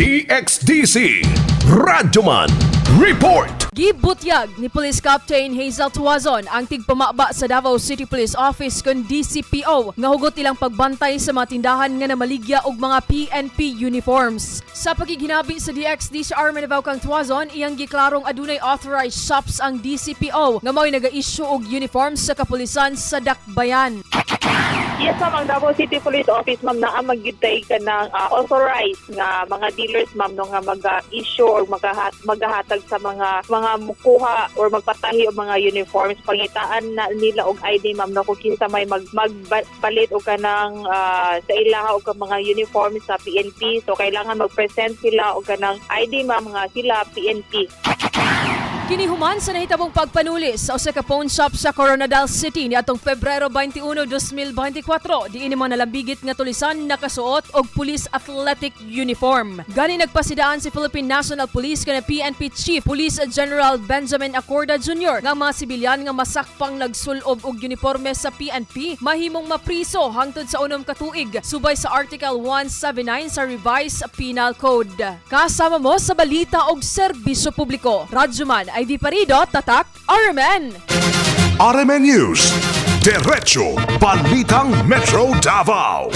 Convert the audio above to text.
DXDC Radyoman Report. Gibutyag ni Police Captain Hazel Tuazon ang tigpamaba sa Davao City Police Office kon DCPO nga hugot ilang pagbantay sa mga tindahan nga namaligya og mga PNP uniforms. Sa pagiginabi sa DXDC Army Davao kang Tuazon, iyang giklarong adunay authorized shops ang DCPO nga mao'y naga-issue og uniforms sa kapulisan sa Dakbayan. Yes, ma'am. Ang Davao City Police Office, ma'am, na magitay ka ng authorized nga mga dealers, ma'am, no, nga mag-issue or maghahatag sa mga mukuha or magpatahi o mga uniforms. Pangitaan na nila og ID, ma'am, no, kung kinsa may magpalit o ka ng sa ilaha o ka mga uniforms sa PNP. So, kailangan mag-present sila o ka ng ID, ma'am, nga sila PNP. Kinihuman sa nahitabong pagpanulis sa usa ka pawn shop sa Coronadal City niadtong Pebrero 21, 2024, diin mga nalambigit nga tulisan nakasuot og police athletic uniform. Gani nagpasidaan si Philippine National Police kana PNP Chief Police General Benjamin Acorda Jr. nga mga sibilyan nga masakpang nagsulob og uniforme sa PNP mahimong mapriso hangtod sa 6 ka tuig subay sa Article 179 sa Revised Penal Code. Kasama mo sa balita og serbisyo publiko. Radyoman ID Parido, Tatak, RMN. RMN News. Diretso Balitang Metro Davao.